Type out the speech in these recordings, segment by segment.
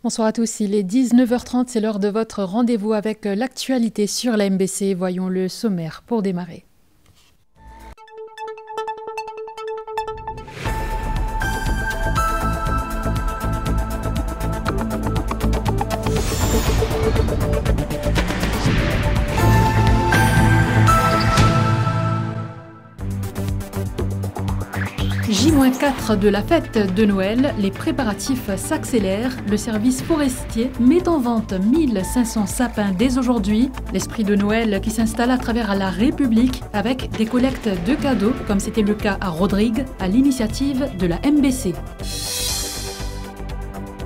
Bonsoir à tous, il est 19h30, c'est l'heure de votre rendez-vous avec l'actualité sur la MBC. Voyons le sommaire pour démarrer. J-4 de la fête de Noël, les préparatifs s'accélèrent. Le service forestier met en vente 1500 sapins dès aujourd'hui. L'esprit de Noël qui s'installe à travers la République avec des collectes de cadeaux, comme c'était le cas à Rodrigue, à l'initiative de la MBC.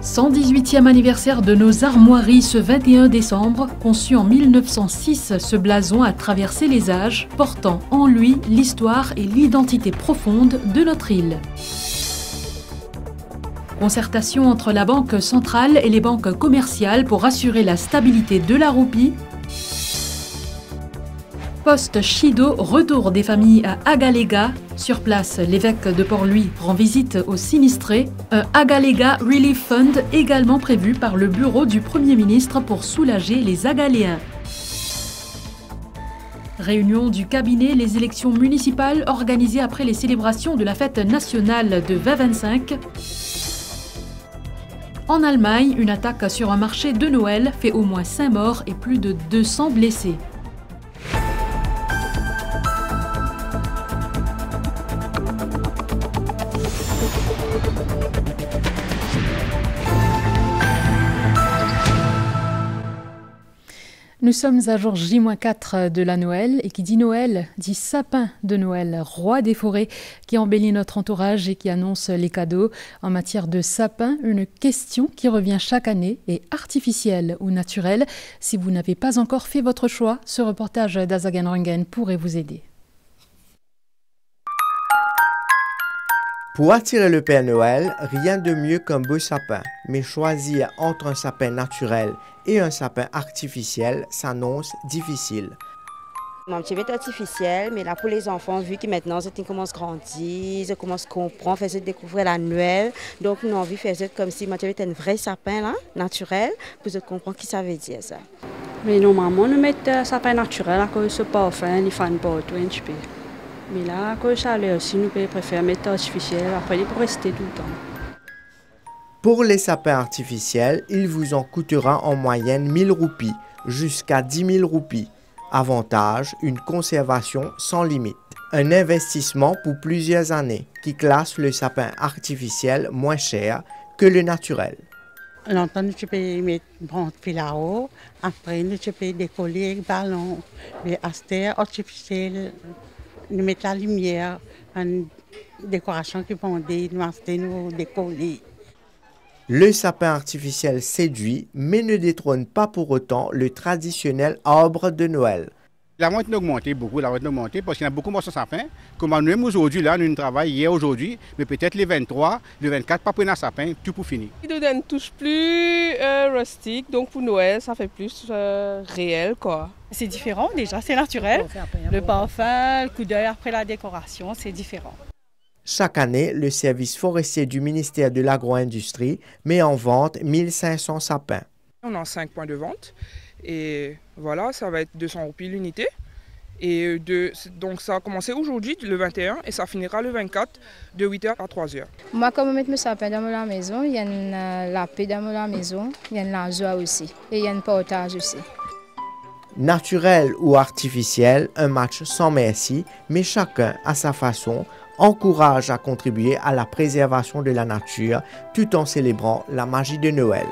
118e anniversaire de nos armoiries ce 21 décembre. Conçu en 1906, ce blason a traversé les âges, portant en lui l'histoire et l'identité profonde de notre île. Concertation entre la Banque centrale et les banques commerciales pour assurer la stabilité de la roupie. Poste Chido, retour des familles à Agalega. Sur place, l'évêque de Port-Louis rend visite aux sinistrés. Un Agalega Relief Fund également prévu par le bureau du Premier ministre pour soulager les Agaléens. Réunion du cabinet, les élections municipales organisées après les célébrations de la fête nationale de 2025. En Allemagne, une attaque sur un marché de Noël fait au moins 5 morts et plus de 200 blessés. Nous sommes à jour J-4 de la Noël et qui dit Noël dit sapin de Noël, roi des forêts qui embellit notre entourage et qui annonce les cadeaux. En matière de sapin, une question qui revient chaque année est artificielle ou naturelle. Si vous n'avez pas encore fait votre choix, ce reportage d'Azagan pourrait vous aider. Pour attirer le Père Noël, rien de mieux qu'un beau sapin. Mais choisir entre un sapin naturel et un sapin artificiel s'annonce difficile. Mon petit est artificiel, mais là pour les enfants, vu que maintenant ils commencent à grandir, ils commencent à comprendre, faire découvrir la Noël. Donc nous avons envie de faire comme si mon petit était un vrai sapin là, naturel, pour comprendre ce que ça veut dire ça. Mais normalement nous mettons un sapin naturel à cause de parfum, les fans partout un petit peu. Mais là, à cause de ça, aussi, nous préférons mettre artificiel, après il peut rester tout le temps. Pour les sapins artificiels, il vous en coûtera en moyenne 1000 roupies, jusqu'à 10 000 roupies. Avantage, une conservation sans limite. Un investissement pour plusieurs années qui classe le sapin artificiel moins cher que le naturel. Longtemps, tu peux mettre un fil à eau, après, tu peux décoller le ballon. Mais à cette artificiel, nous mettons la lumière, une décoration qui pendait, nous décoller. Le sapin artificiel séduit, mais ne détrône pas pour autant le traditionnel arbre de Noël. La vente a augmenté beaucoup, parce qu'il y a beaucoup moins de sapins. Comme nous aujourd'hui, là, nous travaillons hier, aujourd'hui, mais peut-être les 23, les 24, pas prendre un sapin, tout pour finir. Il donne une touche plus rustique, donc pour Noël, ça fait plus réel, quoi. C'est différent déjà, c'est naturel. Le parfum, le coup d'œil après la décoration, c'est différent. Chaque année, le service forestier du ministère de l'Agro-Industrie met en vente 1500 sapins. On a 5 points de vente et voilà, ça va être 200 roupies l'unité. Et donc ça a commencé aujourd'hui, le 21, et ça finira le 24, de 8h à 3h. Moi, quand je mets mes sapins dans la maison, il y a une lapin dans la maison, il y a une lazoie aussi, et il y a une portage aussi. Naturel ou artificiel, un match sans merci, mais chacun à sa façon encourage à contribuer à la préservation de la nature tout en célébrant la magie de Noël.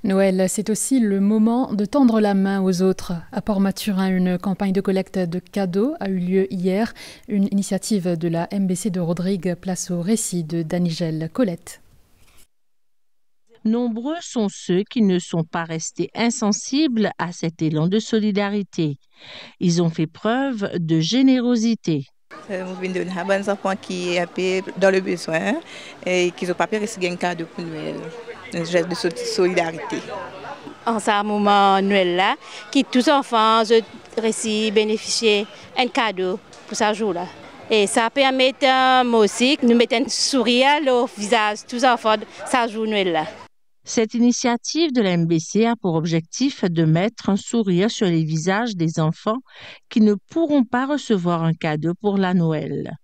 Noël, c'est aussi le moment de tendre la main aux autres. À Port-Mathurin, une campagne de collecte de cadeaux a eu lieu hier. Une initiative de la MBC de Rodrigue, place au récit de Danigel Colette. Nombreux sont ceux qui ne sont pas restés insensibles à cet élan de solidarité. Ils ont fait preuve de générosité. Nous venons donner à des enfants qui sont dans le besoin et qui n'ont pas pu recevoir un cadeau pour Noël. Un geste de solidarité. En ce moment Noël-là, qui tous les enfants reçoivent bénéficier un cadeau pour ce jour-là. Et ça permet moi aussi de nous mettre un sourire au visage, tous les enfants, ça joue Noël là. Cette initiative de la MBC a pour objectif de mettre un sourire sur les visages des enfants qui ne pourront pas recevoir un cadeau pour la Noël.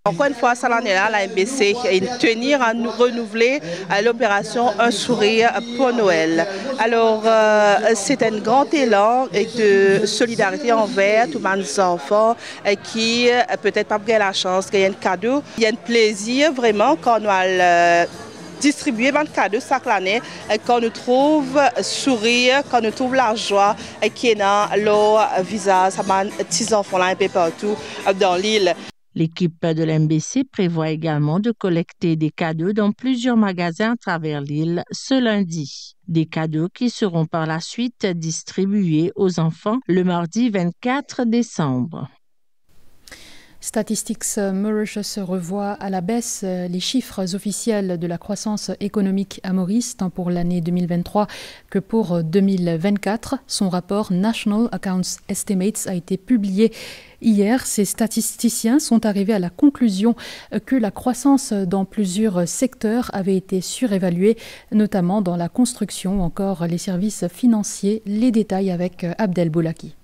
Encore une fois, cette année-là, la MBC tenir à nous renouveler l'opération Un sourire pour Noël. Alors, c'est un grand élan de solidarité envers tous les enfants qui peut-être pas eu la chance de gagner un cadeau. Il y a un plaisir vraiment quand nous allons distribuer un cadeau chaque année, quand nous trouve sourire, quand nous trouve la joie qui est dans leur visage, ça m'a petits enfants là un peu partout dans l'île. L'équipe de l'MBC prévoit également de collecter des cadeaux dans plusieurs magasins à travers l'île ce lundi. Des cadeaux qui seront par la suite distribués aux enfants le mardi 24 décembre. Statistics Mauritius revoit à la baisse les chiffres officiels de la croissance économique à Maurice, tant pour l'année 2023 que pour 2024. Son rapport National Accounts Estimates a été publié hier. Ces statisticiens sont arrivés à la conclusion que la croissance dans plusieurs secteurs avait été surévaluée, notamment dans la construction ou encore les services financiers. Les détails avec Abdel Boulaki.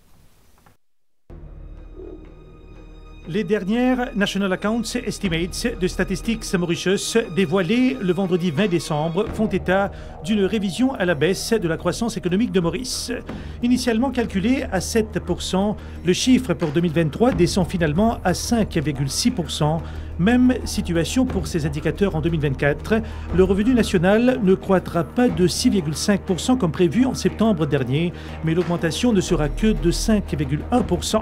Les dernières National Accounts Estimates de Statistics Mauritius dévoilées le vendredi 20 décembre font état d'une révision à la baisse de la croissance économique de Maurice. Initialement calculé à 7%, le chiffre pour 2023 descend finalement à 5,6%. Même situation pour ces indicateurs en 2024. Le revenu national ne croîtra pas de 6,5% comme prévu en septembre dernier, mais l'augmentation ne sera que de 5,1%.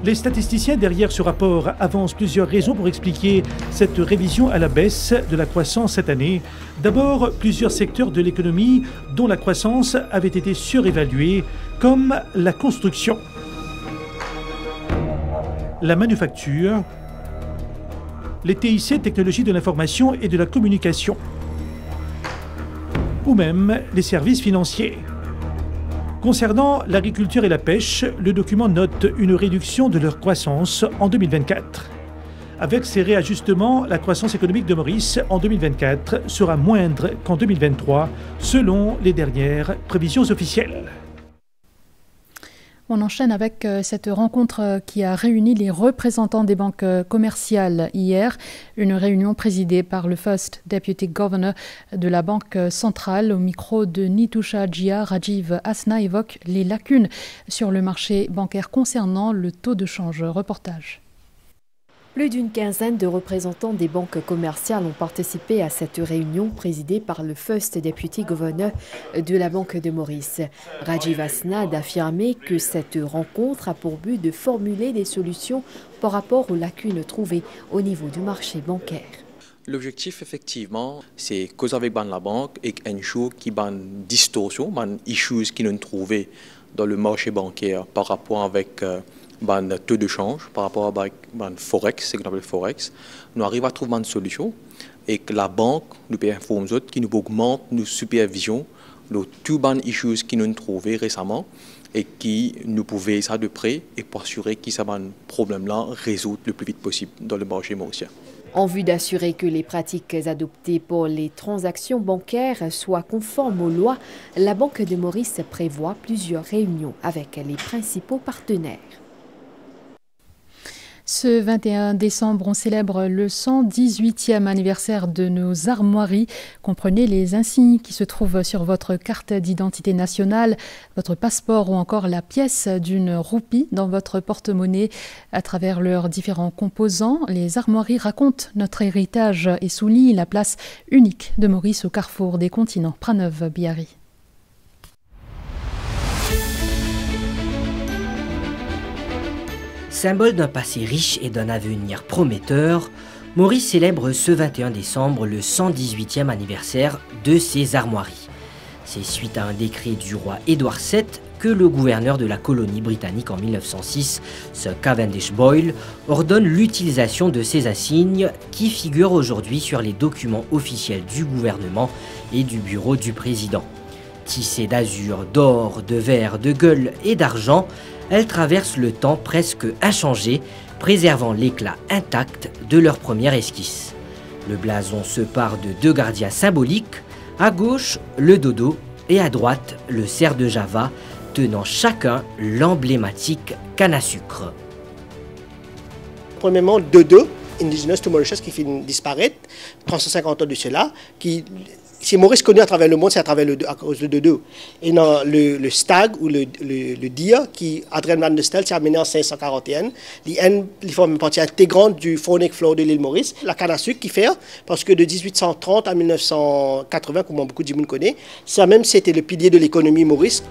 Les statisticiens derrière ce rapport avancent plusieurs raisons pour expliquer cette révision à la baisse de la croissance cette année. D'abord, plusieurs secteurs de l'économie dont la croissance avait été surévaluée, comme la construction, la manufacture, les TIC, technologies de l'information et de la communication, ou même les services financiers. Concernant l'agriculture et la pêche, le document note une réduction de leur croissance en 2024. Avec ces réajustements, la croissance économique de Maurice en 2024 sera moindre qu'en 2023, selon les dernières prévisions officielles. On enchaîne avec cette rencontre qui a réuni les représentants des banques commerciales hier. Une réunion présidée par le First Deputy Governor de la Banque centrale. Au micro de Nitusha Jia, Rajiv Asna évoque les lacunes sur le marché bancaire concernant le taux de change. Reportage. Plus d'une quinzaine de représentants des banques commerciales ont participé à cette réunion présidée par le First Deputy Governor de la Banque de Maurice. Rajiv Asna a affirmé que cette rencontre a pour but de formuler des solutions par rapport aux lacunes trouvées au niveau du marché bancaire. L'objectif, effectivement, c'est cause avec la banque et un jour qui a une distorsion, des issues qui nous trouvées dans le marché bancaire par rapport avec taux de change, par rapport à Forex, c'est ce qu'on appelle Forex. Nous arrivons à trouver une solution et que la banque nous peut informer nous qui nous augmente nos supervisions de tous les issues qui nous trouvées récemment et qui nous pouvaient ça de près et pour assurer que ce problème-là résout le plus vite possible dans le marché mauricien. En vue d'assurer que les pratiques adoptées pour les transactions bancaires soient conformes aux lois, la Banque de Maurice prévoit plusieurs réunions avec les principaux partenaires. Ce 21 décembre, on célèbre le 118e anniversaire de nos armoiries. Comprenez les insignes qui se trouvent sur votre carte d'identité nationale, votre passeport ou encore la pièce d'une roupie dans votre porte-monnaie. À travers leurs différents composants, les armoiries racontent notre héritage et soulignent la place unique de Maurice au carrefour des continents. Pranav Biari. Symbole d'un passé riche et d'un avenir prometteur, Maurice célèbre ce 21 décembre le 118e anniversaire de ses armoiries. C'est suite à un décret du roi Édouard VII que le gouverneur de la colonie britannique en 1906, Sir Cavendish Boyle, ordonne l'utilisation de ces insignes qui figurent aujourd'hui sur les documents officiels du gouvernement et du bureau du président. Tissées d'azur, d'or, de verre, de gueules et d'argent, elles traversent le temps presque inchangées, préservant l'éclat intact de leur première esquisse. Le blason se part de 2 gardiens symboliques, à gauche le dodo et à droite le cerf de Java, tenant chacun l'emblématique canne à sucre. Premièrement, dodo, indigenous to Mauritius, qui finit disparaître, 350 ans de cela, si Maurice connu à travers le monde, c'est à cause de dodo. Et non, le stag ou le deer, qui Adrien Van de Stel, s'est amené en 541, il forme une partie intégrante du faunic flore de l'île Maurice. La canne à sucre qui fait, parce que de 1830 à 1980, comme beaucoup de gens connaissent, ça même c'était le pilier de l'économie Maurice.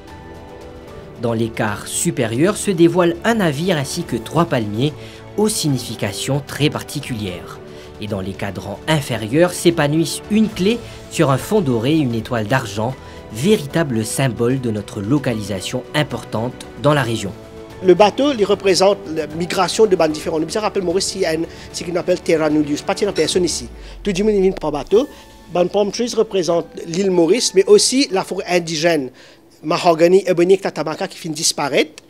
Dans l'écart supérieur se dévoile un navire ainsi que 3 palmiers aux significations très particulières. Et dans les cadrans inférieurs s'épanouissent une clé sur un fond doré et une étoile d'argent, véritable symbole de notre localisation importante dans la région. Le bateau il représente la migration de différents. Ça rappelle Maurice, il y a ce qu'on appelle Terra Nullius, pas de personne ici. Tout le monde vient par bateau. Palm trees représente l'île Maurice, mais aussi la forêt indigène, Mahogany, Ebony et Tatamaka qui finit disparaître.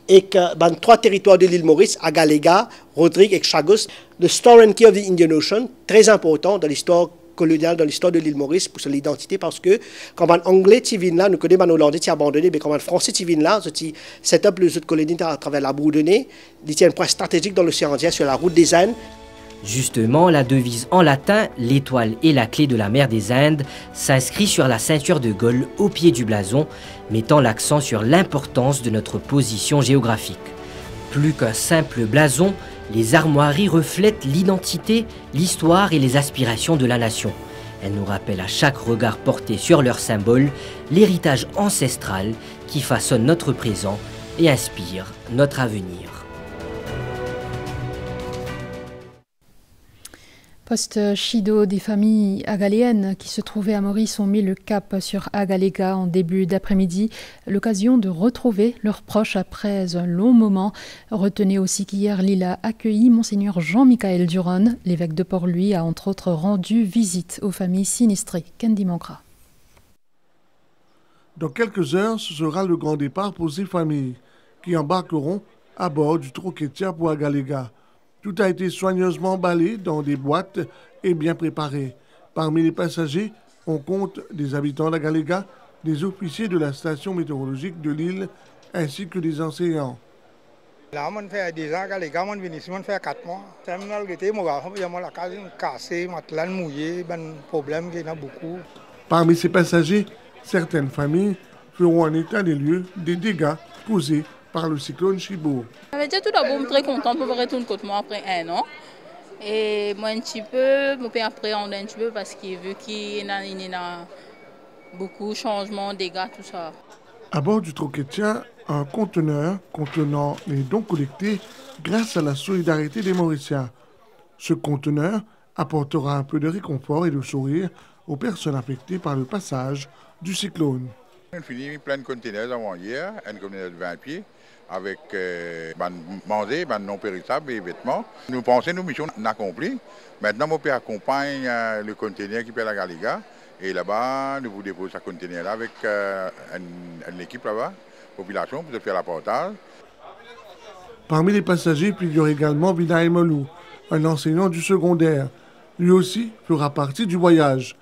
Et que dans 3 territoires de l'île Maurice, Agalega, Rodrigue et Chagos, le store and key of the Indian Ocean, très important dans l'histoire coloniale, dans l'histoire de l'île Maurice pour l'identité, parce que quand les Anglais viennent là, nous connaissons les Hollandais qui abandonné, mais quand les Français viennent là, ils set up les autres colonies à travers la Bourdonnais, ils tiennent un point stratégique dans l'océan Indien sur la route des Indes. Justement, la devise en latin, l'étoile et la clé de la mer des Indes, s'inscrit sur la ceinture de Gaulle au pied du blason, mettant l'accent sur l'importance de notre position géographique. Plus qu'un simple blason, les armoiries reflètent l'identité, l'histoire et les aspirations de la nation. Elles nous rappellent à chaque regard porté sur leur symbole l'héritage ancestral qui façonne notre présent et inspire notre avenir. Post-Chido, des familles agaléennes qui se trouvaient à Maurice ont mis le cap sur Agalega en début d'après-midi, l'occasion de retrouver leurs proches après un long moment. Retenez aussi qu'hier, l'île a accueilli Monseigneur Jean-Michael Duron. L'évêque de Port-Louis a entre autres rendu visite aux familles sinistrées. Candy Mankra. Dans quelques heures, ce sera le grand départ pour ces familles qui embarqueront à bord du Troquetia pour Agalega. Tout a été soigneusement emballé dans des boîtes et bien préparé. Parmi les passagers, on compte des habitants d'Agalega, des officiers de la station météorologique de l'île, ainsi que des enseignants. Là, on fait 10 ans à Agalega, on vient ici, on fait 4 mois. La case cassée, matelas mouillé, un problème qu'il y a beaucoup. Parmi ces passagers, certaines familles feront un état des lieux des dégâts causés par le cyclone Chibo. J'étais tout d'abord très content pour retourner contre moi après 1 an. Et moi un petit peu, mon père appréhende un petit peu parce qu'il veut qu'il y a beaucoup de changements, dégâts, tout ça. À bord du Troquetia, un conteneur contenant les dons collectés grâce à la solidarité des Mauriciens. Ce conteneur apportera un peu de réconfort et de sourire aux personnes affectées par le passage du cyclone. On a fini plein de conteneurs avant hier, un conteneur de 20 pieds, avec manger, non périssables et vêtements. Nous pensons que nos missions accomplies. Maintenant, mon père accompagne le conteneur qui perd la Galega. Et là-bas, nous vous déposons ce conteneur-là avec une équipe là-bas, population, pour faire l'apportage. Parmi les passagers figure également Vinay Molou, un enseignant du secondaire. Lui aussi fera partie du voyage.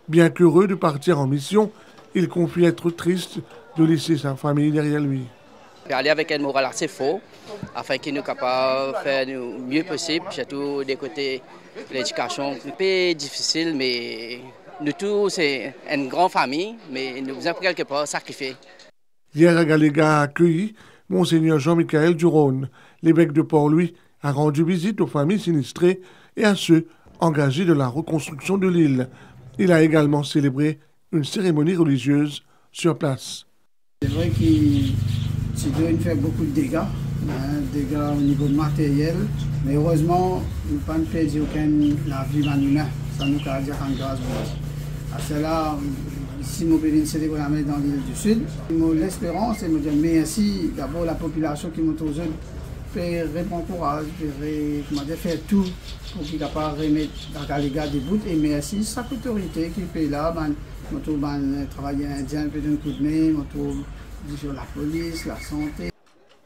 Bien qu'heureux de partir en mission, il confie être triste de laisser sa famille derrière lui. Aller avec un moral assez fort, afin qu'il nous capable de faire le mieux possible, surtout des côtés de l'éducation. C'est un peu difficile, mais nous tous, c'est une grande famille, mais nous avons quelque part sacrifié. Hier, Agalega a accueilli Monseigneur Jean-Michael Duron. L'évêque de Port-Louis a rendu visite aux familles sinistrées et à ceux engagés de la reconstruction de l'île. Il a également célébré une cérémonie religieuse sur place. C'est vrai qu'il fait beaucoup de dégâts, dégâts au niveau matériel, mais heureusement, nous ne pouvons pas perdre la vie humaine. Ça nous a dit en grâce. À cela, ici, nous pouvons célébrer la messe dans l'île du Sud. L'espérance, c'est de dire merci d'abord la population qui nous a fait répondre courage, faire tout pour qu'ils soient capables de remettre dans Agalega des bouts. Et merci à chaque autorité qui fait là. On trouve un travail indien, peut un coup de main, on trouve la police, la santé.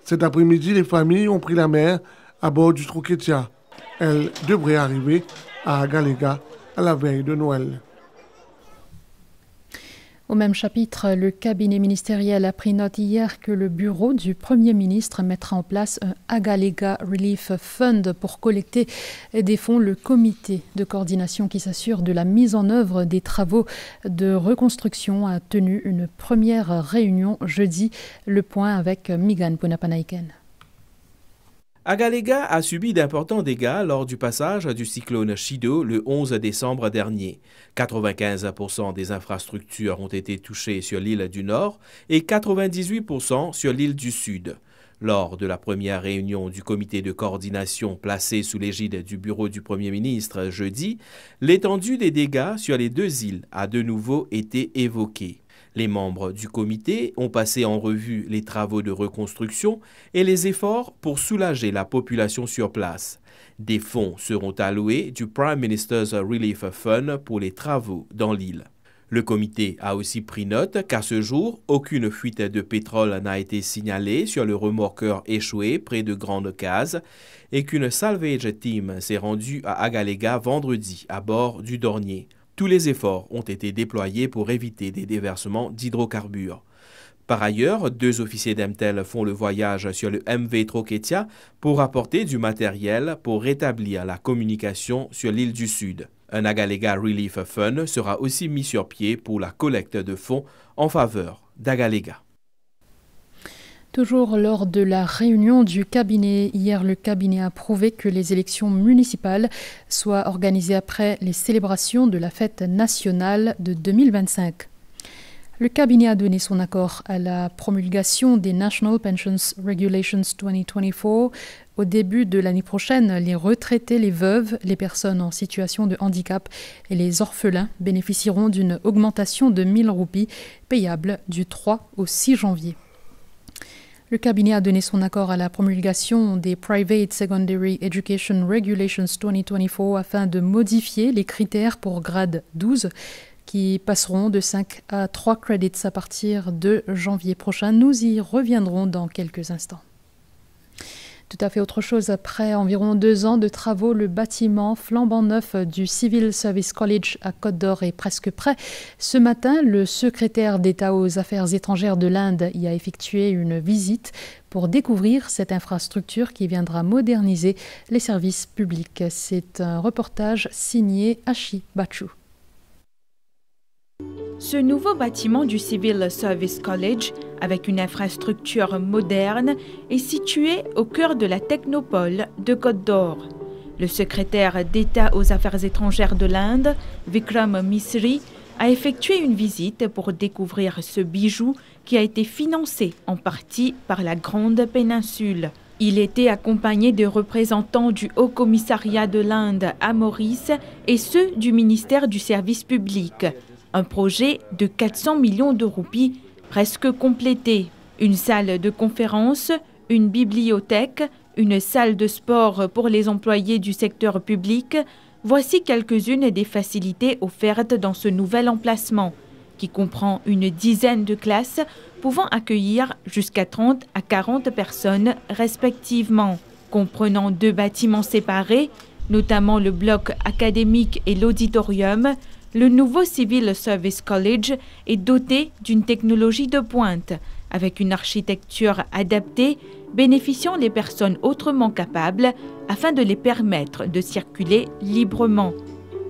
Cet après-midi, les familles ont pris la mer à bord du Troquetia. Elle devrait arriver à Agalega à la veille de Noël. Au même chapitre, le cabinet ministériel a pris note hier que le bureau du Premier ministre mettra en place un Agalega Relief Fund pour collecter des fonds. Le comité de coordination qui s'assure de la mise en œuvre des travaux de reconstruction a tenu une première réunion jeudi. Le point avec Migan Punapanaiken. Agalega a subi d'importants dégâts lors du passage du cyclone Chido le 11 décembre dernier. 95% des infrastructures ont été touchées sur l'île du Nord et 98% sur l'île du Sud. Lors de la première réunion du comité de coordination placé sous l'égide du bureau du Premier ministre jeudi, l'étendue des dégâts sur les deux îles a de nouveau été évoquée. Les membres du comité ont passé en revue les travaux de reconstruction et les efforts pour soulager la population sur place. Des fonds seront alloués du Prime Minister's Relief Fund pour les travaux dans l'île. Le comité a aussi pris note qu'à ce jour, aucune fuite de pétrole n'a été signalée sur le remorqueur échoué près de Grande Case et qu'une salvage team s'est rendue à Agalega vendredi à bord du Dornier. Tous les efforts ont été déployés pour éviter des déversements d'hydrocarbures. Par ailleurs, 2 officiers d'Emtel font le voyage sur le MV Troquetia pour apporter du matériel pour rétablir la communication sur l'île du Sud. Un Agalega Relief Fund sera aussi mis sur pied pour la collecte de fonds en faveur d'Agalega. Toujours lors de la réunion du cabinet, hier, le cabinet a approuvé que les élections municipales soient organisées après les célébrations de la fête nationale de 2025. Le cabinet a donné son accord à la promulgation des National Pensions Regulations 2024. Au début de l'année prochaine, les retraités, les veuves, les personnes en situation de handicap et les orphelins bénéficieront d'une augmentation de 1 000 roupies payable du 3 au 6 janvier. Le cabinet a donné son accord à la promulgation des Private Secondary Education Regulations 2024 afin de modifier les critères pour grade 12 qui passeront de 5 à 3 credits à partir de janvier prochain. Nous y reviendrons dans quelques instants. Tout à fait autre chose, après environ 2 ans de travaux, le bâtiment flambant neuf du Civil Service College à Côte-d'Or est presque prêt. Ce matin, le secrétaire d'État aux Affaires étrangères de l'Inde y a effectué une visite pour découvrir cette infrastructure qui viendra moderniser les services publics. C'est un reportage signé Ashi Bachu. Ce nouveau bâtiment du Civil Service College, avec une infrastructure moderne, est situé au cœur de la technopole de Côte-d'Or. Le secrétaire d'État aux Affaires étrangères de l'Inde, Vikram Misri, a effectué une visite pour découvrir ce bijou qui a été financé en partie par la Grande Péninsule. Il était accompagné de représentants du Haut Commissariat de l'Inde à Maurice et ceux du ministère du Service public. Un projet de 400 millions de roupies presque complété. Une salle de conférence, une bibliothèque, une salle de sport pour les employés du secteur public. Voici quelques-unes des facilités offertes dans ce nouvel emplacement, qui comprend une dizaine de classes pouvant accueillir jusqu'à 30 à 40 personnes respectivement. Comprenant 2 bâtiments séparés, notamment le bloc académique et l'auditorium, le nouveau Civil Service College est doté d'une technologie de pointe, avec une architecture adaptée bénéficiant les personnes autrement capables afin de les permettre de circuler librement.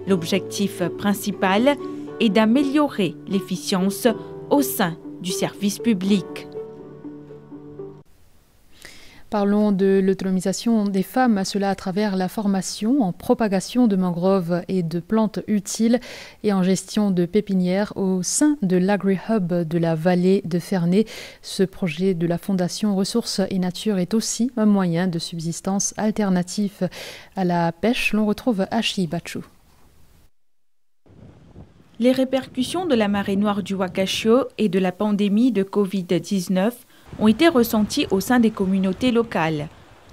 L'objectif principal est d'améliorer l'efficience au sein du service public. Parlons de l'autonomisation des femmes, cela à travers la formation en propagation de mangroves et de plantes utiles et en gestion de pépinières au sein de l'Agri-Hub de la vallée de Ferney. Ce projet de la Fondation Ressources et Nature est aussi un moyen de subsistance alternatif à la pêche. L'on retrouve Ashi Bachu. Les répercussions de la marée noire du Wakashio et de la pandémie de Covid-19 ont été ressentis au sein des communautés locales.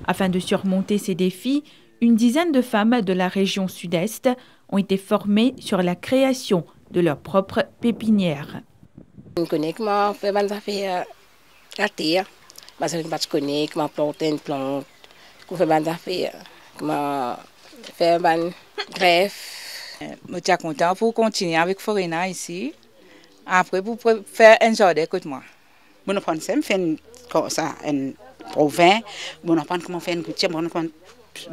Afin de surmonter ces défis, une dizaine de femmes de la région sud-est ont été formées sur la création de leur propre pépinière. Je connais comment faire des affaires à terre. Je connais comment planter une plante, pour faire des affaires, comment faire des greffes. Je suis content pour continuer avec Forena ici. Après, pour faire un jardin, écoute-moi. Je prends ça, je fais comme ça, un provin, je prends comment faire une gouttière, je prends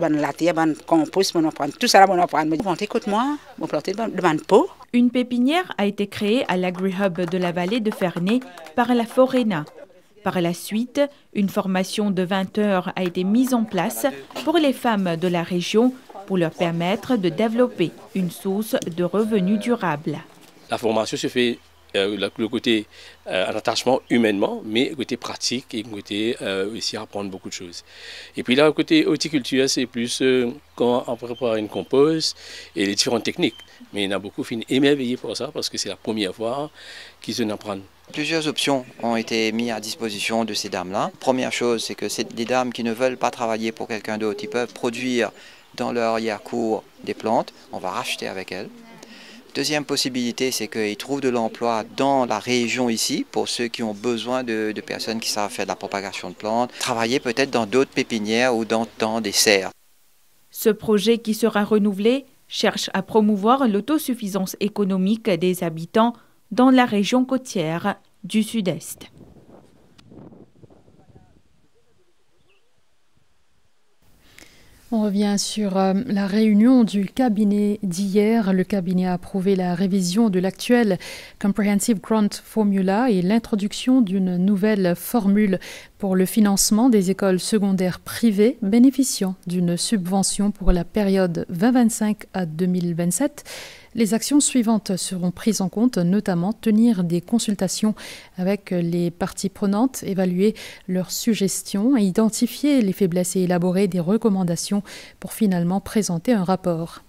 la terre, je compost, je prends tout ça, je prends. Écoute-moi, je planter devant pot. Une pépinière a été créée à l'Agri-Hub de la vallée de Ferney par la Forena. Par la suite, une formation de 20 heures a été mise en place pour les femmes de la région pour leur permettre de développer une source de revenus durables. La formation se fait le côté un attachement humainement, mais le côté pratique et le côté aussi apprendre beaucoup de choses. Et puis là, le côté horticulture, c'est plus quand on prépare une compost et les différentes techniques. Mais il y en a beaucoup qui sont émerveillés pour ça parce que c'est la première fois qu'ils en apprennent. Plusieurs options ont été mises à disposition de ces dames-là. Première chose, c'est que c'est des dames qui ne veulent pas travailler pour quelqu'un d'autre. Ils peuvent produire dans leur arrière-cour des plantes, on va racheter avec elles. Deuxième possibilité, c'est qu'ils trouvent de l'emploi dans la région ici, pour ceux qui ont besoin de personnes qui savent faire de la propagation de plantes, travailler peut-être dans d'autres pépinières ou dans des serres. Ce projet qui sera renouvelé cherche à promouvoir l'autosuffisance économique des habitants dans la région côtière du Sud-Est. On revient sur la réunion du cabinet d'hier. Le cabinet a approuvé la révision de l'actuel Comprehensive Grant Formula et l'introduction d'une nouvelle formule pour le financement des écoles secondaires privées bénéficiant d'une subvention pour la période 2025 à 2027. Les actions suivantes seront prises en compte, notamment tenir des consultations avec les parties prenantes, évaluer leurs suggestions, identifier les faiblesses et élaborer des recommandations pour finalement présenter un rapport.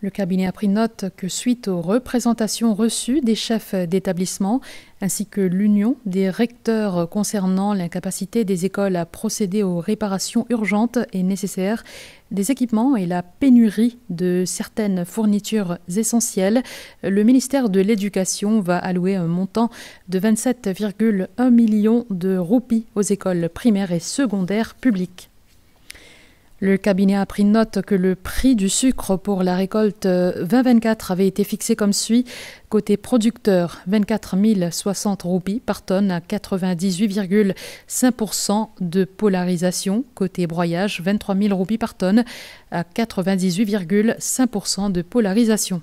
Le cabinet a pris note que suite aux représentations reçues des chefs d'établissement ainsi que l'union des recteurs concernant l'incapacité des écoles à procéder aux réparations urgentes et nécessaires des équipements et la pénurie de certaines fournitures essentielles, le ministère de l'Éducation va allouer un montant de 27,1 millions de roupies aux écoles primaires et secondaires publiques. Le cabinet a pris note que le prix du sucre pour la récolte 2024 avait été fixé comme suit. Côté producteur, 24 060 roupies par tonne à 98,5% de polarisation. Côté broyage, 23 000 roupies par tonne à 98,5% de polarisation.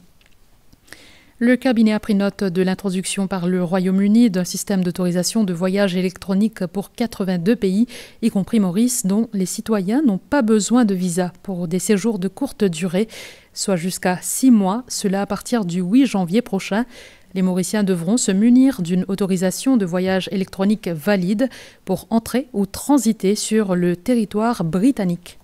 Le cabinet a pris note de l'introduction par le Royaume-Uni d'un système d'autorisation de voyage électronique pour 82 pays, y compris Maurice, dont les citoyens n'ont pas besoin de visa pour des séjours de courte durée, soit jusqu'à 6 mois, cela à partir du 8 janvier prochain. Les Mauriciens devront se munir d'une autorisation de voyage électronique valide pour entrer ou transiter sur le territoire britannique.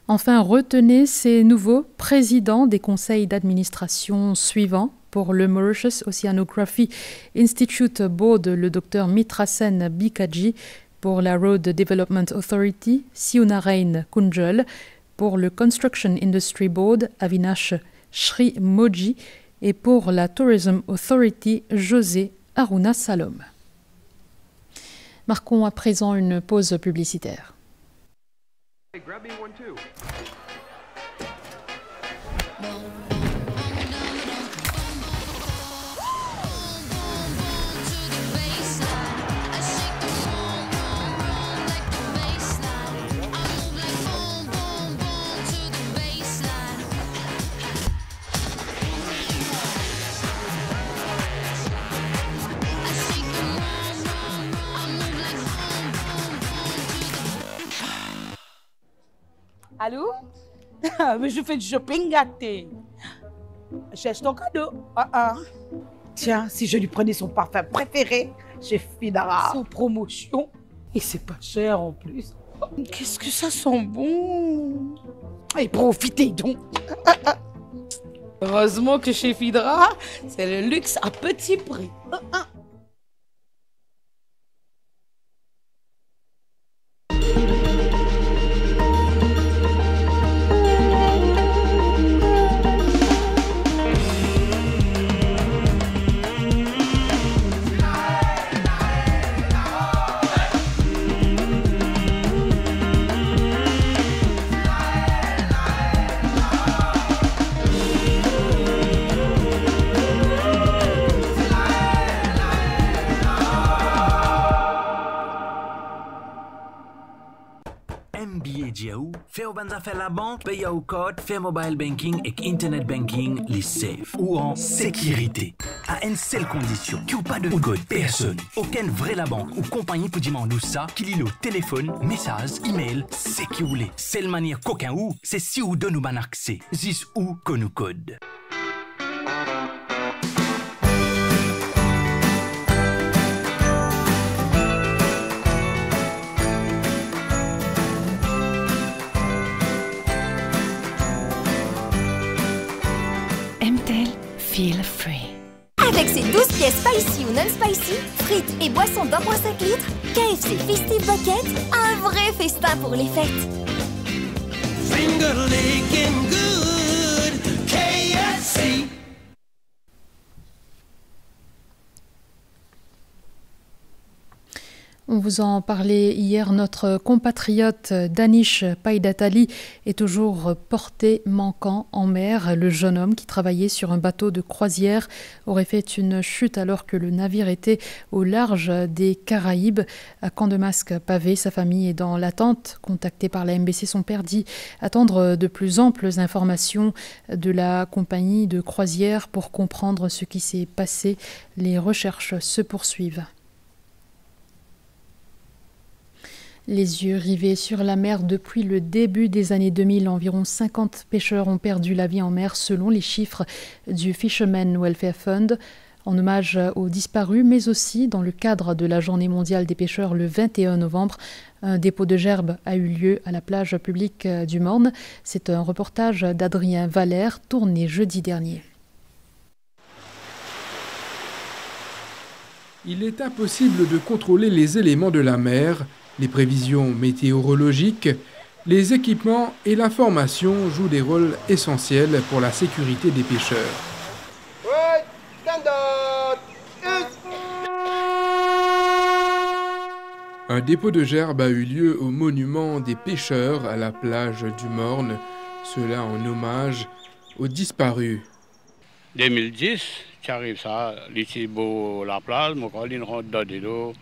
Enfin, retenez ces nouveaux présidents des conseils d'administration suivants. Pour le Mauritius Oceanography Institute Board, le Dr Mitrasen Bikaji. Pour la Road Development Authority, Siunarain Kunjul. Pour le Construction Industry Board, Avinash Shri Moji. Et pour la Tourism Authority, José Aruna Salom. Marquons à présent une pause publicitaire. Hey, grab me one too. Allô? Mais je fais du shopping gâté. Cherche ton cadeau. Tiens, si je lui prenais son parfum préféré chez Fidara. Sans promotion. Et c'est pas cher en plus. Qu'est-ce que ça sent bon. Et profitez donc. Heureusement que chez Fidara, c'est le luxe à petit prix. ou banza faire la banque, payer au code, faire mobile banking et internet banking, les safe ou en sécurité. À une seule condition, qu'il n'y ait pas de code personne. Aucun vrai la banque ou compagnie peut demander ça, qu'il y ait le téléphone, message, email, c'est qui vous voulez. Seule manière qu'aucun ou, c'est si vous donne ou ban accès. Zis ou qu'on nous code. MTEL Feel Free. Avec ses 12 pièces spicy ou non spicy, frites et boissons d'1,5 litre, KFC Festive Bucket, un vrai festin pour les fêtes. Finger licking good, KFC. On vous en parlait hier, notre compatriote Danish Paidatali est toujours porté manquant en mer. Le jeune homme qui travaillait sur un bateau de croisière aurait fait une chute alors que le navire était au large des Caraïbes. À Camp-de-Masque-Pavé, sa famille est dans l'attente. Contacté par la MBC, son père dit attendre de plus amples informations de la compagnie de croisière pour comprendre ce qui s'est passé. Les recherches se poursuivent. Les yeux rivés sur la mer depuis le début des années 2000, environ 50 pêcheurs ont perdu la vie en mer selon les chiffres du Fishermen Welfare Fund. En hommage aux disparus, mais aussi dans le cadre de la Journée mondiale des pêcheurs le 21 novembre, un dépôt de gerbes a eu lieu à la plage publique du Morne. C'est un reportage d'Adrien Valère tourné jeudi dernier. Il est impossible de contrôler les éléments de la mer. Les prévisions météorologiques, les équipements et l'information jouent des rôles essentiels pour la sécurité des pêcheurs. Un dépôt de gerbes a eu lieu au monument des pêcheurs à la plage du Morne, cela en hommage aux disparus. 2010, tu arrives ça, ici beau la plage, mon colline rentre dans de l'eau.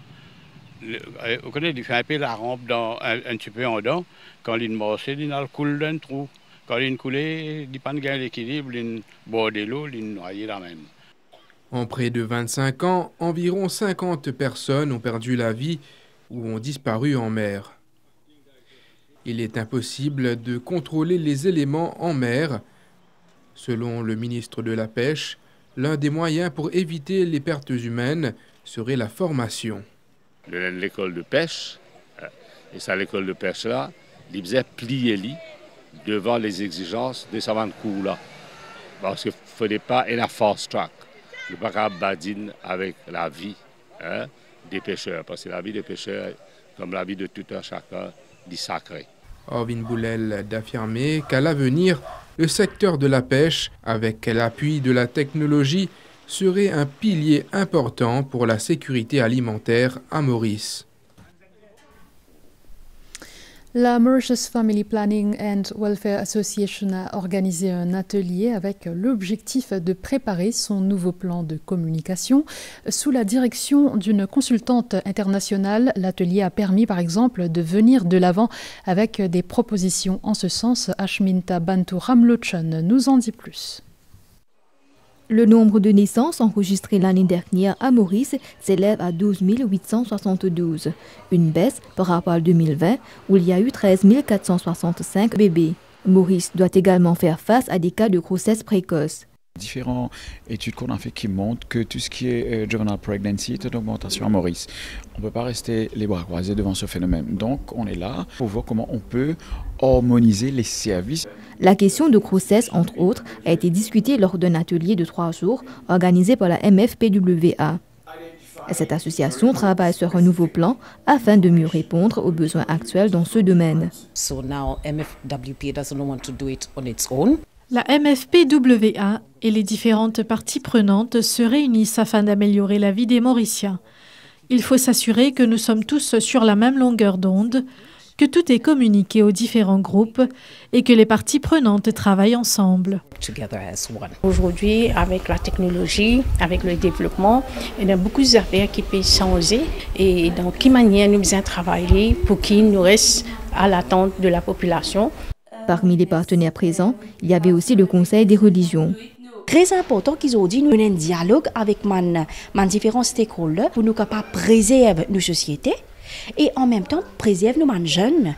On connaît, il fait un peu la rampe un petit peu en dedans. Quand il marche, il coule d'un trou. Quand il coule, il n'a pas de gain d'équilibre, il boit de l'eau, il noie la même. En près de 25 ans, environ 50 personnes ont perdu la vie ou ont disparu en mer. Il est impossible de contrôler les éléments en mer. Selon le ministre de la Pêche, l'un des moyens pour éviter les pertes humaines serait la formation. L'école de pêche, et ça l'école de pêche là, il faisait plier lui devant les exigences de sa vente cours là. Parce qu'il ne fallait pas une fast track. Il ne faut pas badine avec la vie des pêcheurs. Parce que la vie des pêcheurs, comme la vie de tout un chacun, est sacrée. Orvin Boulel d'affirmer qu'à l'avenir, le secteur de la pêche, avec l'appui de la technologie, serait un pilier important pour la sécurité alimentaire à Maurice. La Mauritius Family Planning and Welfare Association a organisé un atelier avec l'objectif de préparer son nouveau plan de communication. Sous la direction d'une consultante internationale, l'atelier a permis par exemple de venir de l'avant avec des propositions en ce sens. Ashminta Bantu Ramlochan nous en dit plus. Le nombre de naissances enregistrées l'année dernière à Maurice s'élève à 12 872, une baisse par rapport à 2020 où il y a eu 13 465 bébés. Maurice doit également faire face à des cas de grossesse précoce. Différentes études qu'on a fait qui montrent que tout ce qui est juvenile pregnancy est en augmentation à Maurice. On ne peut pas rester les bras croisés devant ce phénomène. Donc on est là pour voir comment on peut harmoniser les services. La question de grossesse, entre autres, a été discutée lors d'un atelier de 3 jours organisé par la MFPWA. Cette association travaille sur un nouveau plan afin de mieux répondre aux besoins actuels dans ce domaine. La MFPWA et les différentes parties prenantes se réunissent afin d'améliorer la vie des Mauriciens. Il faut s'assurer que nous sommes tous sur la même longueur d'onde, que tout est communiqué aux différents groupes et que les parties prenantes travaillent ensemble. Aujourd'hui, avec la technologie, avec le développement, il y a beaucoup d'affaires qui peuvent changer. Et donc, quelle manière nous devons travailler pour qu'ils nous restent à l'attente de la population. Parmi les partenaires présents, il y avait aussi le Conseil des religions. Très important qu'ils ont dit, nous avons un dialogue avec les différents stakeholders pour nous capables de préserver nos sociétés et en même temps préserver nos jeunes.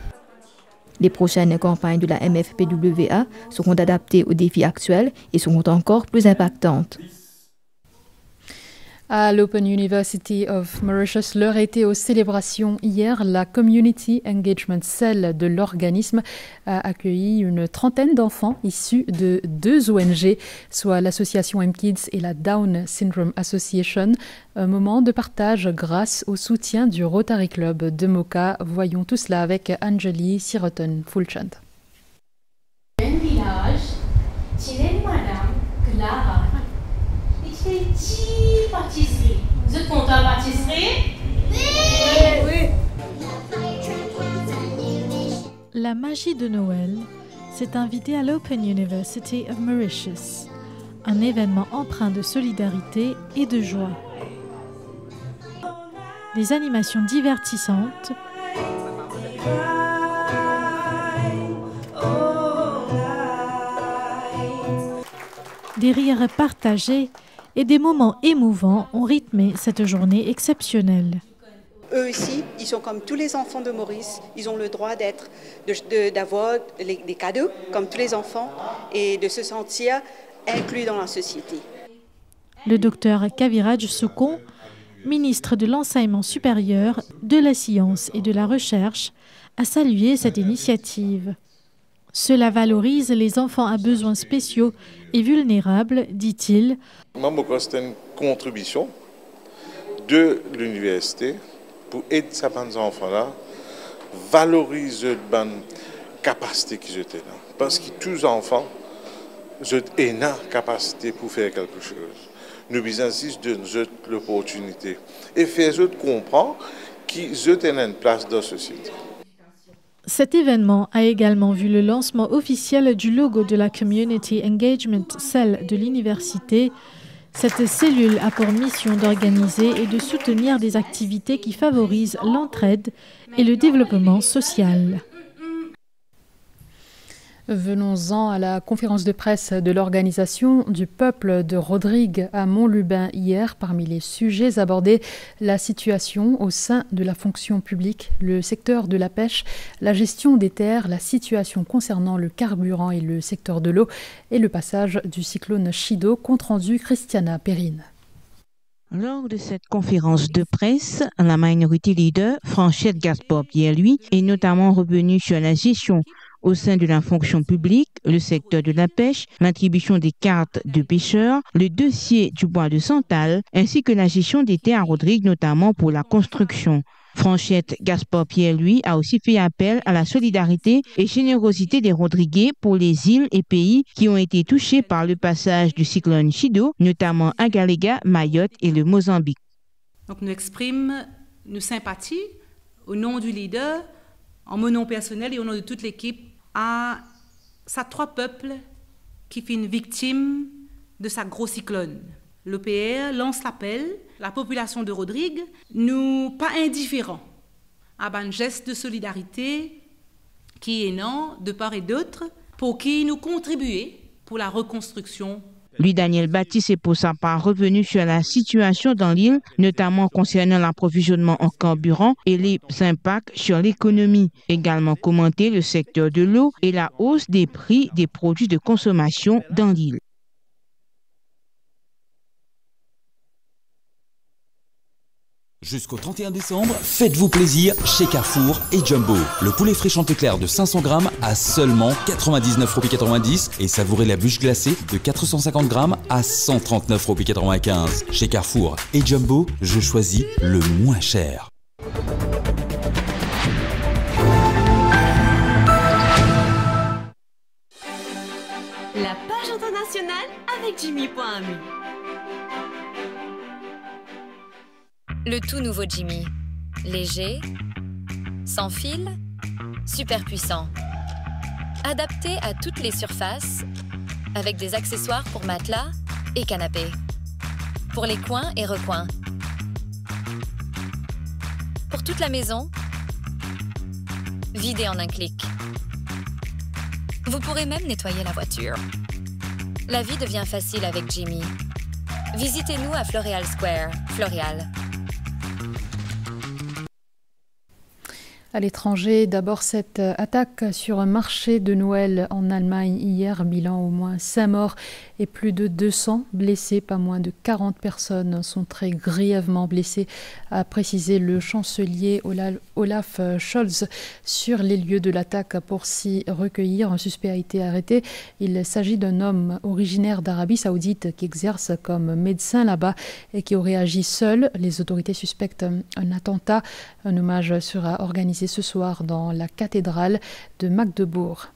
Les prochaines campagnes de la MFPWA seront adaptées aux défis actuels et seront encore plus impactantes. À l'Open University of Mauritius, l'heure était aux célébrations. Hier, la Community Engagement Cell de l'organisme a accueilli une trentaine d'enfants issus de 2 ONG, soit l'association M-Kids et la Down Syndrome Association. Un moment de partage grâce au soutien du Rotary Club de Moka. Voyons tout cela avec Anjali Siroton-Fulchand. Madame Clara. Pâtisserie. Vous êtes content de pâtisserie? Oui. La magie de Noël s'est invitée à l'Open University of Mauritius, un événement empreint de solidarité et de joie. Des animations divertissantes, des rires partagés et des moments émouvants ont rythmé cette journée exceptionnelle. Eux ici, ils sont comme tous les enfants de Maurice. Ils ont le droit d'avoir des cadeaux comme tous les enfants et de se sentir inclus dans la société. Le docteur Kaviraj Soukon, ministre de l'Enseignement supérieur, de la science et de la recherche, a salué cette initiative. Cela valorise les enfants à besoins spéciaux et vulnérables, dit-il. C'est une contribution de l'université pour aider ces enfants-là, valoriser la capacité qu'ils ont là. Parce que tous les enfants ont une capacité pour faire quelque chose. Nous donnons l'opportunité et faisons comprendre qu'ils ont une place dans la société. Cet événement a également vu le lancement officiel du logo de la Community Engagement Cell de l'université. Cette cellule a pour mission d'organiser et de soutenir des activités qui favorisent l'entraide et le développement social. Venons-en à la conférence de presse de l'organisation du peuple de Rodrigue à Montlubain hier. Parmi les sujets abordés, la situation au sein de la fonction publique, le secteur de la pêche, la gestion des terres, la situation concernant le carburant et le secteur de l'eau et le passage du cyclone Chido. Compte rendu Christiana Perrine. Lors de cette conférence de presse, la minority leader, Franchette Gaspard-Pierre, lui, est notamment revenue sur la gestion au sein de la fonction publique, le secteur de la pêche, l'attribution des cartes de pêcheurs, le dossier du bois de Santal, ainsi que la gestion des terres à Rodrigue, notamment pour la construction. Franchette Gaspard-Pierre, lui, a aussi fait appel à la solidarité et générosité des Rodriguais pour les îles et pays qui ont été touchés par le passage du cyclone Chido, notamment Agaléga, Mayotte et le Mozambique. Donc nous exprimons nos sympathies au nom du leader, en mon nom personnel et au nom de toute l'équipe, à ces 3 peuples qui sont victimes de ce gros cyclone. L'OPR lance l'appel, la population de Rodrigue, nous pas indifférents à un geste de solidarité qui est non de part et d'autre pour qui nous contribuer pour la reconstruction. Lui, Daniel Baptiste, est pour sa part revenu sur la situation dans l'île, notamment concernant l'approvisionnement en carburant et les impacts sur l'économie. Également commenté le secteur de l'eau et la hausse des prix des produits de consommation dans l'île. Jusqu'au 31 décembre, faites-vous plaisir chez Carrefour et Jumbo. Le poulet frais Chantéclair de 500 grammes à seulement 99,90 € et savourez la bûche glacée de 450 grammes à 139,95 €. Chez Carrefour et Jumbo, je choisis le moins cher. La page internationale avec Jimmy.me. Le tout nouveau Jimmy. Léger, sans fil, super puissant. Adapté à toutes les surfaces, avec des accessoires pour matelas et canapé. Pour les coins et recoins. Pour toute la maison, vidé en un clic. Vous pourrez même nettoyer la voiture. La vie devient facile avec Jimmy. Visitez-nous à Floreal Square, Floreal. À l'étranger, d'abord cette attaque sur un marché de Noël en Allemagne hier, bilan au moins 5 morts et plus de 200 blessés. Pas moins de 40 personnes sont très grièvement blessées, a précisé le chancelier Olaf Scholz sur les lieux de l'attaque pour s'y recueillir. Un suspect a été arrêté. Il s'agit d'un homme originaire d'Arabie Saoudite qui exerce comme médecin là-bas et qui aurait agi seul. Les autorités suspectent un attentat. Un hommage sera organisé ce soir dans la cathédrale de Magdebourg.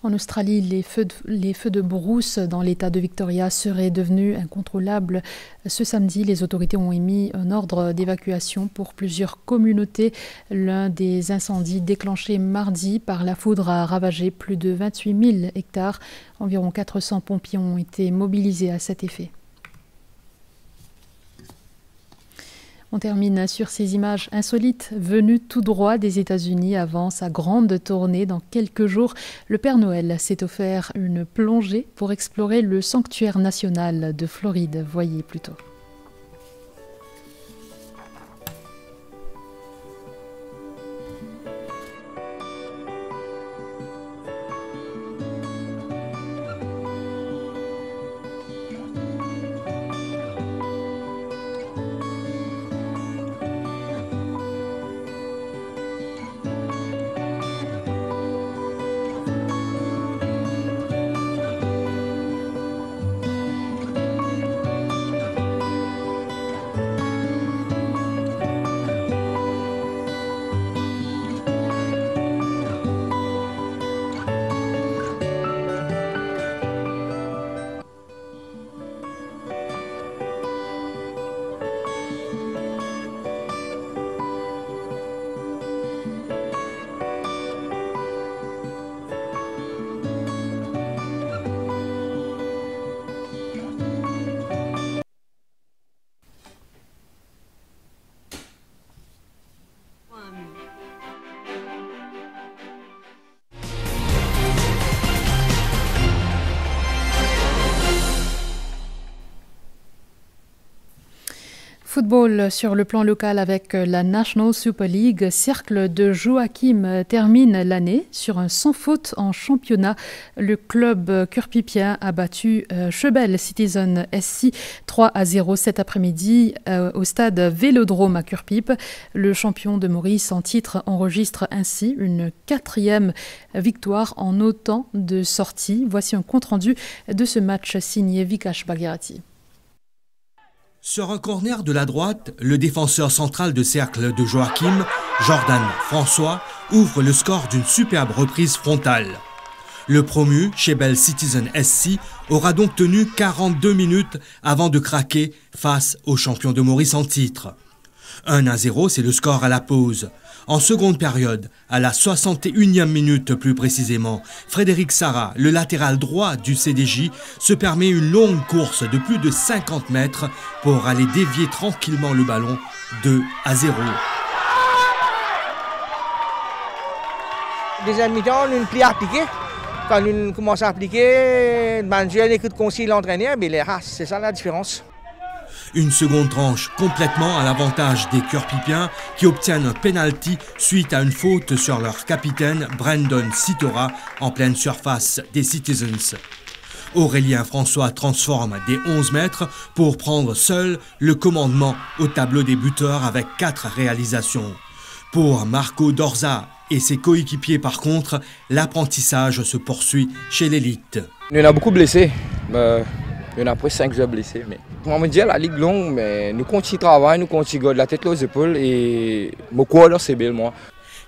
En Australie, les feux de brousse dans l'état de Victoria seraient devenus incontrôlables. Ce samedi, les autorités ont émis un ordre d'évacuation pour plusieurs communautés. L'un des incendies déclenchés mardi par la foudre a ravagé plus de 28 000 hectares. Environ 400 pompiers ont été mobilisés à cet effet. On termine sur ces images insolites venues tout droit des États-Unis avant sa grande tournée dans quelques jours. Le Père Noël s'est offert une plongée pour explorer le sanctuaire national de Floride. Voyez plutôt. Football sur le plan local avec la National Super League. Cercle de Joachim termine l'année sur un sans faute en championnat. Le club curpipien a battu Chebel Citizen SC 3-0 cet après-midi au stade Vélodrome à Curpip. Le champion de Maurice en titre enregistre ainsi une 4e victoire en autant de sorties. Voici un compte-rendu de ce match signé Vikash Bagherati. Sur un corner de la droite, le défenseur central de Cercle de Joachim, Jordan François, ouvre le score d'une superbe reprise frontale. Le promu, Chebel Citizen SC, aura donc tenu 42 minutes avant de craquer face au champion de Maurice en titre. 1-0, c'est le score à la pause. En seconde période, à la 61e minute plus précisément, Frédéric Sarra, le latéral droit du CDJ, se permet une longue course de plus de 50 mètres pour aller dévier tranquillement le ballon 2-0. Deuxième mi-temps, on a pris appliqué. Quand on commence à appliquer, je n'écoute qu'on s'y l'entraîneur, mais les races, c'est ça la différence. Une seconde tranche complètement à l'avantage des Curpipiens qui obtiennent un penalty suite à une faute sur leur capitaine Brandon Sitora en pleine surface des Citizens. Aurélien François transforme des 11 mètres pour prendre seul le commandement au tableau des buteurs avec 4 réalisations. Pour Marco Dorza et ses coéquipiers par contre, l'apprentissage se poursuit chez l'élite. Il y en a beaucoup blessés. Il y en a presque 5 joueurs blessés. Mais on me dit la ligue longue, mais nous continuons de travailler, nous continuons de la tête aux épaules et mon corps c'est belle moi.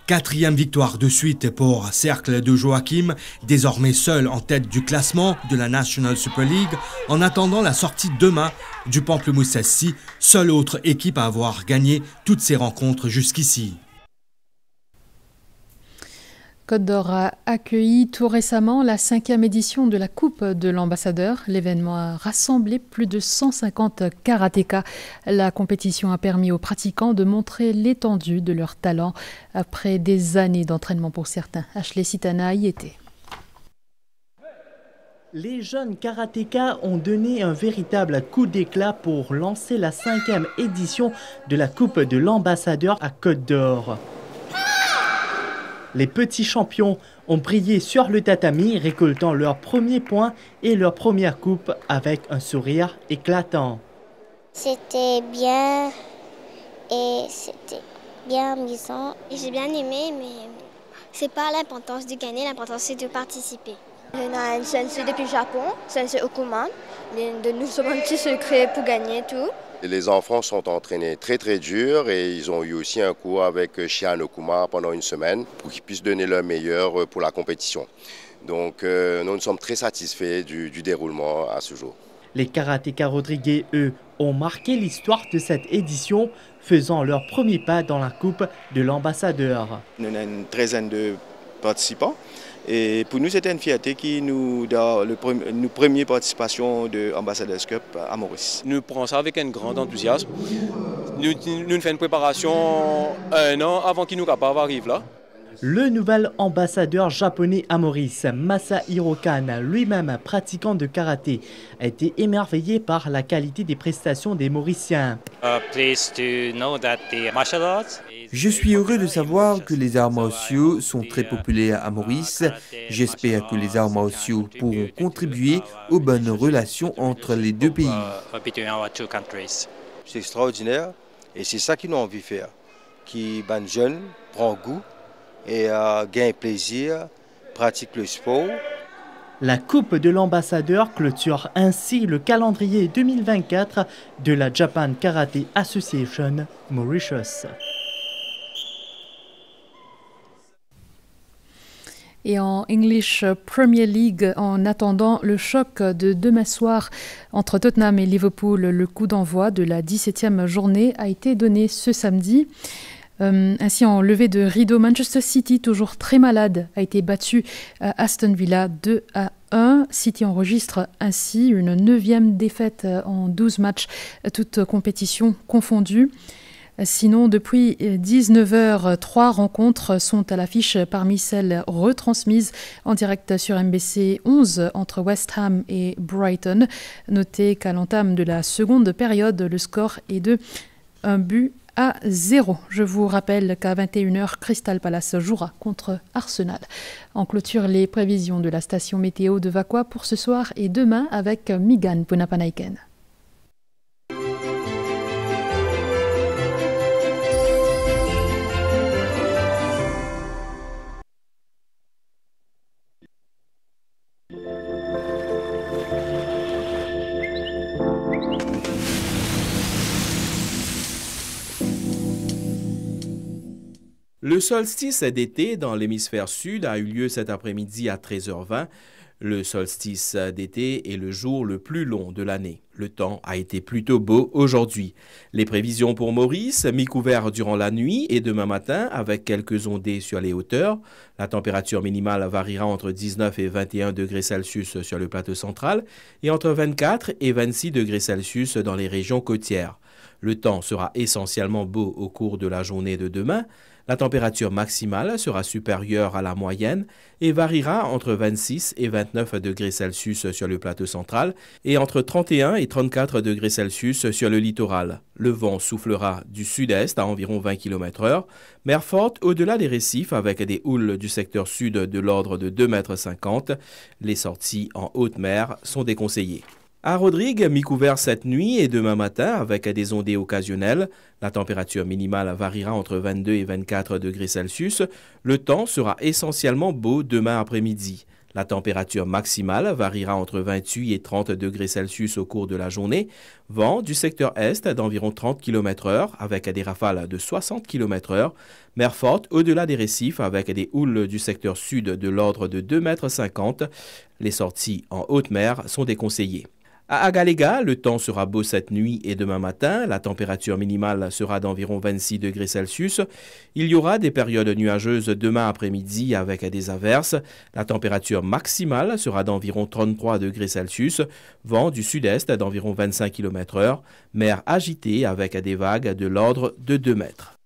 4e victoire de suite pour Cercle de Joachim, désormais seul en tête du classement de la National Super League, en attendant la sortie demain du Pamplemousse SC, seule autre équipe à avoir gagné toutes ses rencontres jusqu'ici. Côte d'Or a accueilli tout récemment la 5e édition de la Coupe de l'Ambassadeur. L'événement a rassemblé plus de 150 karatékas. La compétition a permis aux pratiquants de montrer l'étendue de leur talent après des années d'entraînement pour certains. Ashley Sitana y était. Les jeunes karatékas ont donné un véritable coup d'éclat pour lancer la 5e édition de la Coupe de l'Ambassadeur à Côte d'Or. Les petits champions ont brillé sur le tatami, récoltant leurs premiers points et leur première coupe avec un sourire éclatant. C'était bien et c'était bien amusant. J'ai bien aimé, mais c'est pas l'importance de gagner, l'importance c'est de participer. On a une sensei depuis le Japon, sensei Okuma. Nous sommes un petit secret pour gagner tout. Les enfants sont entraînés très très dur et ils ont eu aussi un cours avec Shihan Okuma pendant une semaine pour qu'ils puissent donner leur meilleur pour la compétition. Donc nous sommes très satisfaits du déroulement à ce jour. Les karatékas rodriguais, eux, ont marqué l'histoire de cette édition, faisant leur premier pas dans la Coupe de l'Ambassadeur. On a une trentaine de participants. Et pour nous, c'était une fierté qui nous donne nos premières participations de Ambassadors Cup à Maurice. Nous prenons ça avec un grand enthousiasme. Nous faisons une préparation un an avant qu'il nous arrive là. Le nouvel ambassadeur japonais à Maurice, Masahiro Kan, lui-même pratiquant de karaté, a été émerveillé par la qualité des prestations des Mauriciens. Je suis heureux de savoir que les arts martiaux sont très populaires à Maurice. J'espère que les arts martiaux pourront contribuer aux bonnes relations entre les deux pays. C'est extraordinaire et c'est ça qu'ils ont envie de faire. Qui ban jeune, prend goût et gagne plaisir, pratique le sport. La Coupe de l'Ambassadeur clôture ainsi le calendrier 2024 de la Japan Karate Association Mauritius. Et en English Premier League, en attendant le choc de demain soir entre Tottenham et Liverpool, le coup d'envoi de la 17e journée a été donné ce samedi. Ainsi, en levée de rideau, Manchester City, toujours très malade, a été battu à Aston Villa 2-1. City enregistre ainsi une 9e défaite en 12 matchs, toutes compétitions confondues. Sinon, depuis 19h, 3 rencontres sont à l'affiche parmi celles retransmises en direct sur MBC 11 entre West Ham et Brighton. Notez qu'à l'entame de la seconde période, le score est de 1-0. Je vous rappelle qu'à 21h, Crystal Palace jouera contre Arsenal. En clôture, les prévisions de la station météo de Vakwa pour ce soir et demain avec Migan Punapanaiken. Le solstice d'été dans l'hémisphère sud a eu lieu cet après-midi à 13h20. Le solstice d'été est le jour le plus long de l'année. Le temps a été plutôt beau aujourd'hui. Les prévisions pour Maurice, mi-couvert durant la nuit et demain matin avec quelques ondées sur les hauteurs. La température minimale variera entre 19 et 21 degrés Celsius sur le plateau central et entre 24 et 26 degrés Celsius dans les régions côtières. Le temps sera essentiellement beau au cours de la journée de demain. La température maximale sera supérieure à la moyenne et variera entre 26 et 29 degrés Celsius sur le plateau central et entre 31 et 34 degrés Celsius sur le littoral. Le vent soufflera du sud-est à environ 20 km/h, mer forte au-delà des récifs avec des houles du secteur sud de l'ordre de 2,50 m. Les sorties en haute mer sont déconseillées. À Rodrigue, mi-couvert cette nuit et demain matin avec des ondées occasionnelles. La température minimale variera entre 22 et 24 degrés Celsius. Le temps sera essentiellement beau demain après-midi. La température maximale variera entre 28 et 30 degrés Celsius au cours de la journée. Vent du secteur est d'environ 30 km/h avec des rafales de 60 km/h. Mer forte au-delà des récifs avec des houles du secteur sud de l'ordre de 2,50 m. Les sorties en haute mer sont déconseillées. À Agalega, le temps sera beau cette nuit et demain matin. La température minimale sera d'environ 26 degrés Celsius. Il y aura des périodes nuageuses demain après-midi avec des averses. La température maximale sera d'environ 33 degrés Celsius. Vent du sud-est d'environ 25 km/h. Mer agitée avec des vagues de l'ordre de 2 mètres.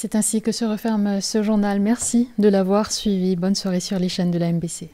C'est ainsi que se referme ce journal. Merci de l'avoir suivi. Bonne soirée sur les chaînes de la MBC.